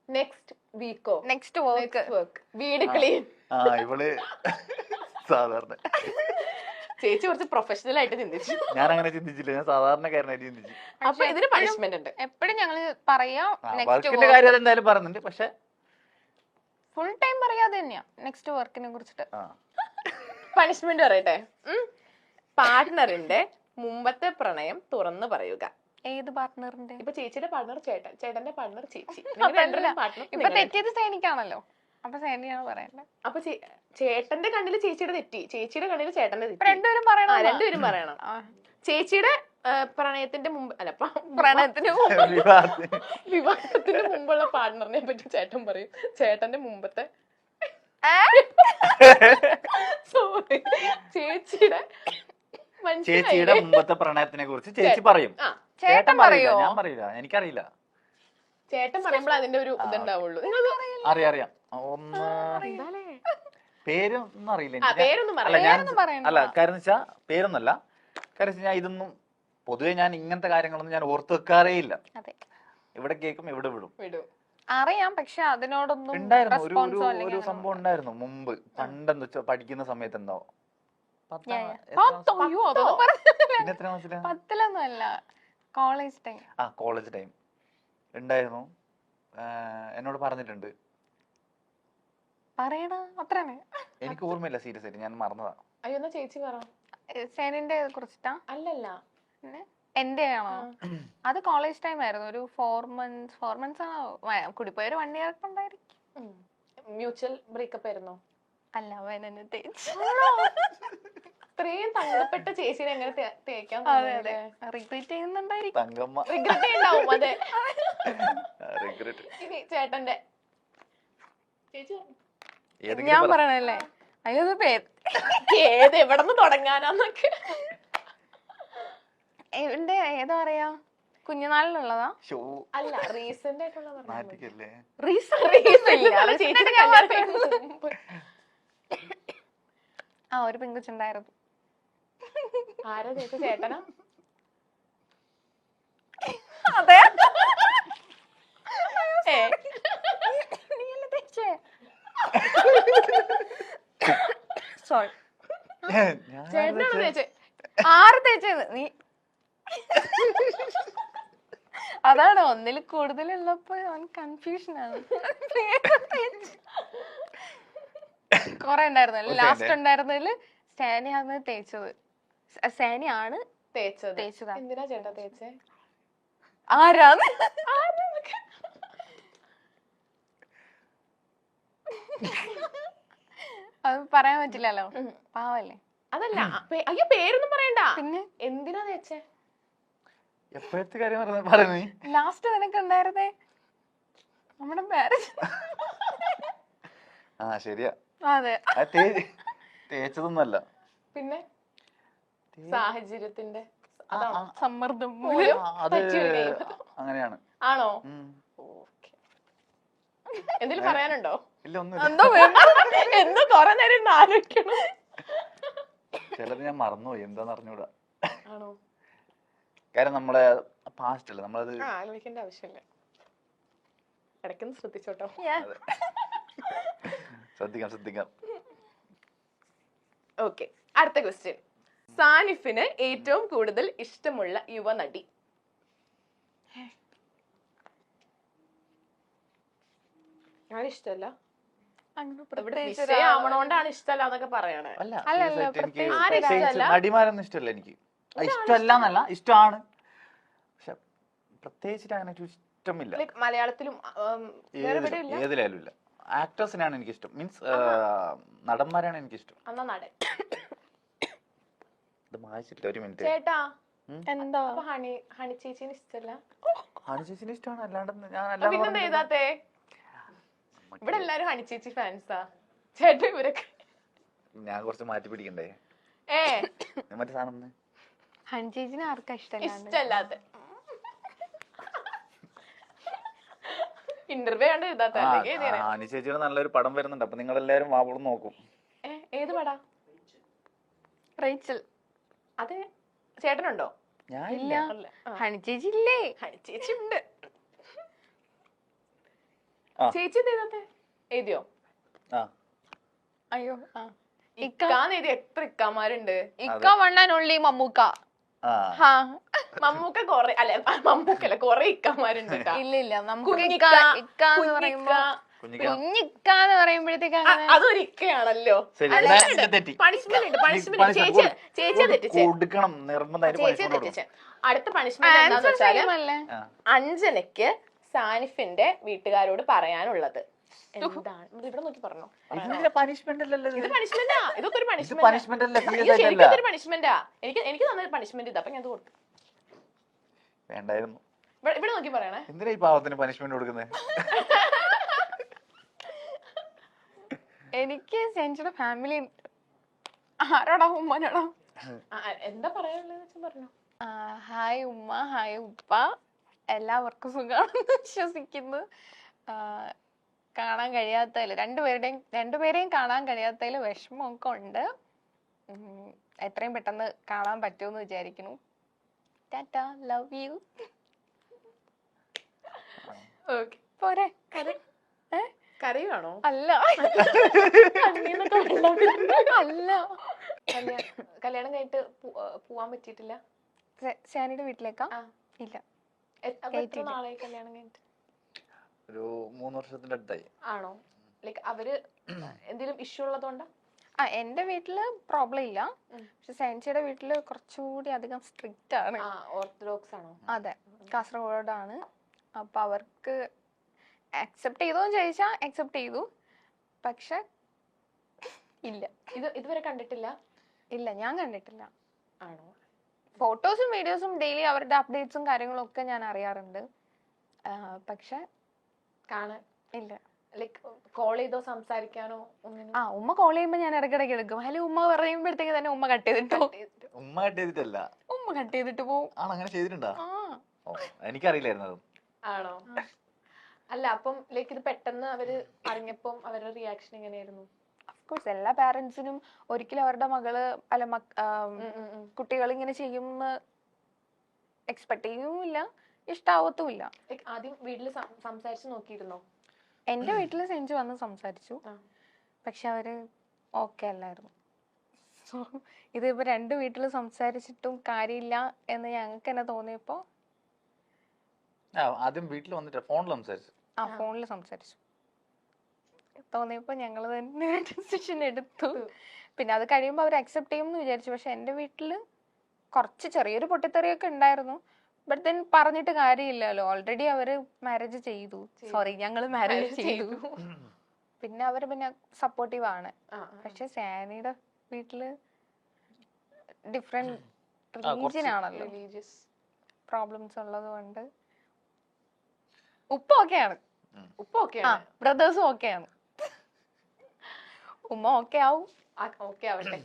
Next വീക്കോ? Next work. വീട് clean. ഇവള് സാധാരണ ചേച്ചി കുറച്ച് പ്രൊഫഷണൽ ആയിട്ട് ചിന്തിച്ചു. ഞാൻ അങ്ങനെ ചിന്തിച്ചില്ല, ഞാൻ സാധാരണക്കാരനായിട്ട് ചിന്തിച്ചു. അപ്പൊ ഇതിന് പണിഷ്മെന്റ് ഉണ്ട്. എപ്പോഴും ഞങ്ങള് പറയാ വർക്കിന്റെ കാര്യം എന്തായാലും പറയുന്നുണ്ട്, പക്ഷെ ഫുൾ ടൈം പറയാതെ തന്നെയാ നെക്സ്റ്റ് വർക്കിനെ കുറിച്ചിട്ട്. പണിഷ്മെന്റ് പറയട്ടെ. പാർട്ട്ണറിന്റെ മുമ്പത്തെ പ്രണയം തുറന്നു പറയുക. ഏത് പാർട്ട്ണറിന്റെ? ഇപ്പൊ ചേച്ചിയുടെ പാർട്ട്ണർ ചേട്ടൻ, ചേട്ടന്റെ പാർട്ട്ണർ ചേച്ചി. ഇപ്പൊ തെറ്റിയത് സേനിക്കാണല്ലോ, അപ്പൊ സേനിയാണ് പറയണ്ടത്. അപ്പൊ ചേട്ടന്റെ കണ്ണില് ചേച്ചിയുടെ തെറ്റി, ചേച്ചിയുടെ കണ്ണില് ചേട്ടന്റെ തെറ്റി. രണ്ടുപേരും പറയണം. രണ്ടുപേരും പറയണം. ചേച്ചിയുടെ പ്രണയത്തിന്റെ മുമ്പ് അല്ല, പ്രണയത്തിന് വിവാഹത്തിന് മുമ്പുള്ള പാർട്ട്ണറിനെ പറ്റി ചേട്ടൻ പറയും. ചേട്ടന്റെ മുമ്പത്തെ സോറി ചേച്ചിയുടെ മുമ്പത്തെ പ്രണയത്തിനെ കുറിച്ച് ചേച്ചി പറയും. ചേട്ടൻ പറയോ? ഞാൻ പറയില്ല, എനിക്കറിയില്ല. ചേട്ടൻ പറയുമ്പോൾ അതിന്റെ ഒരു ഇതുണ്ടാവുള്ളൂ. അറിയാം. ഒന്ന് പേരൊന്നും അറിയില്ല. അല്ല, കാര്യം വെച്ചാ പേരൊന്നല്ല, കാര്യം ഞാൻ ഇതൊന്നും പൊതുവെ ഞാൻ ഇങ്ങനത്തെ കാര്യങ്ങളൊന്നും ഞാൻ ഓർത്ത് വെക്കാറേ ഇല്ല. ഇവിടെ കേൾക്കും, ഇവിടെ വിടും. അറിയാം, പക്ഷെ അതിനോടൊന്നും ഉണ്ടായിരുന്നു ഒരു സംഭവം ഉണ്ടായിരുന്നു മുമ്പ്, പണ്ടെന്ന് വെച്ചാ പഠിക്കുന്ന സമയത്ത്. എന്തോ 10ലൊന്നും അല്ല, കോളേജ് ടൈം. കോളേജ് ടൈം ഉണ്ടായിരുന്നു. എന്നോട് പറഞ്ഞിട്ടുണ്ട്. പറയണ അത്രയാണ്. എനിക്ക് ഓർമ്മയില്ല, സീരിയസ് ആയിട്ട് ഞാൻ മറന്നതാ. അയ്യോ, ചേച്ചി പറ. സേനിന്റെ കുറിച്ചിട്ടാ? അല്ലല്ല, എന്റെ ആണോ? അത് കോളേജ് ടൈം ആയിരുന്നു. ഒരു 4 months ആണോ, കൂടിപ്പോയ ഒരു 1 year ഒക്കെ ഉണ്ടായിരിക്കും. മ്യൂച്വൽ ബ്രേക്കപ്പ് ആയിരുന്നോ? അല്ല, അവൻ എന്നെ തേച്ചു. ഇത്രയും തങ്കപ്പെട്ട ചേച്ചിനെ എങ്ങനെ തേക്കാൻ? റിഗ്രറ്റ് ചെയ്യുന്നുണ്ടായിരിക്കും. റിഗ്രറ്റ് ഉണ്ടാവും. അതെ, ഇനി ചേട്ടന്റെ ചേച്ചി ഞാൻ പറയണല്ലേ? അയ്യോ, ഏത് എവിടെ നിന്ന് തുടങ്ങാനാന്നൊക്കെ. എന്റെ ഏതാ പറയാ, കുഞ്ഞുനാളിലുള്ളതാ? അല്ല, റീസെന്റ് ആയിട്ടുള്ള ഒരു പെൺകുച്ചുണ്ടായിരുന്നു. ആരാ ചേച്ചി? ചേട്ടനാ? അതെ. സോറി, ചേട്ടനാണോ ചേച്ചി? ആറ് തേച്ചത് നീ? അതാണ്, ഒന്നിൽ കൂടുതലുള്ളപ്പോ കൺഫ്യൂഷൻ ആണ്. കൊറേ ഉണ്ടായിരുന്നു. ലാസ്റ്റ് ഉണ്ടായിരുന്നതില് സേനയാണ് തേച്ചത്. സേനയാണ് തേച്ചത്. എന്തിനാ ചേട്ടാ തേച്ചേ? ആരാന്ന് അത് പറയാൻ പറ്റില്ലല്ലോ, പാവല്ലേ. അതല്ല, അയ്യോ പേരൊന്നും പറയണ്ട. പിന്നെ എന്തിനാ തേച്ചേ? എപ്പോഴത്തെ കാര്യം പറഞ്ഞു? ലാസ്റ്റ് നിനക്ക് ഉണ്ടായിരുന്നേ നമ്മുടെ മാരേജ്. ശരിയാ. അതെ, തേച്ചതൊന്നല്ല, പിന്നെ സാഹചര്യത്തിന്റെ സമ്മർദ്ദം അങ്ങനെയാണ്. ആണോ? എന്തെങ്കിലും പറയാനുണ്ടോ? ഇല്ല, ഒന്നും. എന്തോ കൊറേ നേരം ആലോചിക്കണം. ചിലത് ഞാൻ മറന്നുപോയി, എന്താന്ന് അറിഞ്ഞൂടാ. ആണോ? കാര്യം നമ്മളെ പാസ്റ്റ് അല്ലേ, നമ്മളത് ആലോചിക്കേണ്ട ആവശ്യമില്ല. ഇടയ്ക്കൊന്ന് ശ്രദ്ധിച്ചോട്ടോ. ശ്രദ്ധിക്കാം. ഓക്കെ, അടുത്ത ക്വസ്റ്റ്യൻ. സാനിഫിന് ഏറ്റവും കൂടുതൽ ഇഷ്ടമുള്ള യുവനടി? ആരിഷ്ടല്ല? വിഷയാവണോണ്ടാണ് ഇഷ്ടല്ല എന്നൊക്കെ പറയണേ. നടിമാരൊന്നും ഇഷ്ടമല്ല എനിക്ക്. ഇഷ്ടമല്ല എന്നല്ല, ഇഷ്ടമാണ്, പക്ഷെ പ്രത്യേകിച്ചിട്ട് അങ്ങനെ ഇഷ്ടമില്ല. മലയാളത്തിലും ഏതിലായാലും ഇല്ല. ആക്ടേഴ്സിനാണ് എനിക്ക് ഇഷ്ടം, മീൻസ് നടന്മാരാണ് എനിക്ക് ഇഷ്ടം. എന്നാ നടൻ. ഇത് വായിച്ചിട്ടില്ല, ഒരു മിനിറ്റ്. ചേട്ടാ, എന്താ ഹണി ചേച്ചിന് ഇഷ്ടല്ല? ഹണി ചേച്ചിന് ഇഷ്ടമാണ്, അല്ലാണ്ട് ഞാൻ പിന്നെന്താ എഴുതാത്തെ? ഇവിടെ എല്ലാരും ഹണി ചേച്ചി ഫാൻസാ. ചേട്ടാ ഇവരൊക്കെ ഞാൻ കുറച്ച് മാറ്റി പിടിക്കണ്ടേ? മറ്റേ സാധനം ഹണി ചേച്ചിനെ ആർക്കാ ഇഷ്ടല്ലാത്ത? ഇന്റർവ്യൂ കണ്ട് എഴുതാത്ത? ഹണി ചേച്ചിയുടെ നല്ലൊരു പടം വരുന്നുണ്ട്, അപ്പൊ നിങ്ങൾ എല്ലാരും വാവളം നോക്കും. ഏത് പടാ? റേച്ചൽ. അത് ചേട്ടനുണ്ടോ? ഞാൻ ഇല്ല. ഹണി ചേച്ചി ഇല്ലേ? ഹണി ചേച്ചി ഉണ്ട്. ചേച്ചി എഴുതാത്തെ എഴുതിയോ? ആ അയ്യോ ഇക്കാന്ന് എഴുതി എത്ര ഇക്കാമാരുണ്ട്? ഇക്ക വൺ ആൻഡ് ഓൺലി മമ്മൂക്ക. ആ മമ്മൂക്ക കൊറേ അല്ലെ, മമ്മൂക്കല്ല കൊറേ ഇക്കാമാരുണ്ട് ട്ടാ. ഇല്ല നമുക്ക് കുഞ്ഞിക്ക, ഇക്ക എന്ന് പറയുമ്പോ കുഞ്ഞിക്ക കുഞ്ഞിക്ക എന്ന് പറയുമ്പോഴത്തേക്ക് അങ്ങനെ അതൊരു ഇക്കയാണല്ലോ. ശരി തെറ്റി പണിഷ്മെന്റ് ഉണ്ട്, പണിഷ്മെന്റ്. ചേച്ചിയെ തെറ്റിച്ചേ, കൊടുക്കണം നിർബന്ധമായിട്ട് ചേച്ചിയെ punishment തെറ്റിച്ചേ. അടുത്ത പണിഷ്മെന്റ് എന്താന്ന് ആൻസർ വെച്ചാല് അല്ലേ? അഞ്ജനയ്ക്ക് സാനിഫിന്റെ വീട്ടുകാരോട് പറയാനുള്ളത് എന്താണ്? ഇവിടെ നോക്കി പറഞ്ഞോ. കൊടുക്കണം. പണിഷ്മെന്റ് അല്ലല്ലോ ഇത് പണിഷ്മെന്റാ, ഇതൊക്കെ ഒരു പണിഷ്മെന്റ് അല്ല സീരിയസ് ആയിട്ടല്ല. ശരിക്കും പണിഷ്മെന്റാ. എനിക്ക് തന്ന പണിഷ്മെന്റ് ഇതാ, അപ്പൊ ഞാൻ അത് കൊടുത്തു. വേണ്ടായിരുന്നു. ഇവിടെ നോക്കി പറയണേ. എന്തിനാ ഈ പാവത്തിന് പണിഷ്മെന്റ് കൊടുക്കുന്നത്? എനിക്ക് സെഞ്ചുടെ ഫാമിലി ആരോടാ? ഉമ്മനോടാ? എന്താ പറയാനുള്ളത് പറഞ്ഞു. ഹായ് ഉമ്മ, ഹായ് ഉപ്പ, എല്ലാവർക്കും സുഖമാണെന്ന് വിശ്വസിക്കുന്നു. കാണാൻ കഴിയാത്തതിൽ രണ്ടുപേരെയും കാണാൻ കഴിയാത്തതിൽ വിഷമമൊക്കെ ഉണ്ട്. എത്രയും പെട്ടെന്ന് കാണാൻ പറ്റുമെന്ന് വിചാരിക്കുന്നു. Tata, love you. പോരെ? കരയുവാണോ? അല്ല അല്ല, കല്യാണം കഴിഞ്ഞിട്ട് പോവാൻ പറ്റിയിട്ടില്ല? ഷാനിയുടെ വീട്ടിലേക്കാ? ആ. ഇല്ല. എത്ര നാളായി കല്യാണം കഴിഞ്ഞിട്ട്? ഒരു 3 വർഷത്തിന്റെ അടുത്തായി. ആണോ? ലൈക്ക് അവര് എന്തെങ്കിലും ഇഷ്യൂ ഉള്ളതുകൊണ്ടാ? എന്റെ വീട്ടില് പ്രോബ്ലം ഇല്ല, പക്ഷെ സെൻസിയുടെ വീട്ടില് കുറച്ചുകൂടി അധികം സ്ട്രിക്റ്റ് ആണ്. ഓർത്തഡോക്സ് ആണോ? അതെ, കാസർഗോഡാണ്. അപ്പൊ അവർക്ക് അക്സെപ്റ്റ് ചെയ്തോന്ന് ചോദിച്ചാ അക്സെപ്റ്റ് ചെയ്തു, പക്ഷെ ഇല്ല. ഇതുവരെ കണ്ടിട്ടില്ല? ഇല്ല, ഞാൻ കണ്ടിട്ടില്ല. ആണോ? ഫോട്ടോസും വീഡിയോസും ഡെയിലി അവരുടെ അപ്ഡേറ്റ്സും കാര്യങ്ങളും ഒക്കെ ഞാൻ അറിയാറുണ്ട്, പക്ഷെ കാണാൻ ഇല്ല. ലൈക്ക് കോൾ ചെയ്തോ സംസാരിക്കാനോ ഒന്നും? ഉമ്മ കോൾ ചെയ്യുമ്പോ ഞാൻ ഇടയ്ക്കിടയ്ക്ക് എടുക്കും. ഹലോ ഉമ്മ പറയുമ്പോഴത്തേക്ക് തന്നെ ഉമ്മ കട്ട് ചെയ്തിട്ടോ. ഉമ്മ കട്ട് ചെയ്തിട്ടല്ല, ഉമ്മ കട്ട് ചെയ്തിട്ട് പോവും. ആണ് അങ്ങനെ ചെയ്തിട്ടുണ്ടോ? എനിക്കറിയില്ലായിരുന്നു അത്. ആണോ? അല്ല അപ്പം ലൈക്ക് ഇത് പെട്ടെന്ന് അവര് അറിഞ്ഞപ്പം അവരുടെ റിയാക്ഷൻ എങ്ങനെയായിരുന്നു? ഓഫ്കോഴ്സ് എല്ലാ പാരന്റ്സിനും ഒരിക്കലും അവരുടെ മകള് അല്ല കുട്ടികൾ ഇങ്ങനെ ചെയ്യുമെന്ന് എക്സ്പെക്ട് ചെയ്യുമില്ല, ഇഷ്ടാവത്തുമില്ല. ആദ്യം വീട്ടില് സംസാരിച്ചു നോക്കിയിരുന്നോ? എന്റെ വീട്ടില് സെഞ്ചു വന്ന് സംസാരിച്ചു, പക്ഷെ അവര് ഓക്കെ അല്ലായിരുന്നു. സോ ഇതിപ്പോ 2 വീട്ടില് സംസാരിച്ചിട്ടും കാര്യമില്ല എന്ന് ഞങ്ങൾക്ക് തന്നെ തോന്നിയപ്പോ ആദ്യം വീട്ടിൽ വന്നിട്ട് ഫോണിൽ സംസാരിച്ചു. ഫോണിൽ സംസാരിച്ചു തോന്നിയപ്പോ ഞങ്ങള് തന്നെ ഡിസിഷൻ എടുത്തു. പിന്നെ അത് കഴിയുമ്പോ അവർ അക്സെപ്റ്റ് ചെയ്യുമെന്ന് വിചാരിച്ചു. പക്ഷെ എന്റെ വീട്ടില് കുറച്ച് ചെറിയൊരു പൊട്ടിത്തെറിയൊക്കെ ഉണ്ടായിരുന്നു. ബട്ട് ദെൻ പറഞ്ഞിട്ട് കാര്യമില്ലല്ലോ, ഓൾറെഡി അവര് മാരേജ് ചെയ്തു. സോറി, ഞങ്ങള് മാരേജ് ചെയ്തു. പിന്നെ അവര് പിന്നെ സപ്പോർട്ടീവ് ആണ്. പക്ഷെ സാനിയുടെ വീട്ടില് ഡിഫറെന്റ് റിലീജിയൻ ആണല്ലോ, പ്രോബ്ലംസ് ഉള്ളത് കൊണ്ട്. ഉപ്പ ഓക്കെയാണ്, ബ്രദേഴ്സും ഓക്കെയാണ്. ഉമ്മ ഓക്കെ ആവും. ഓക്കെ ആവട്ടെ.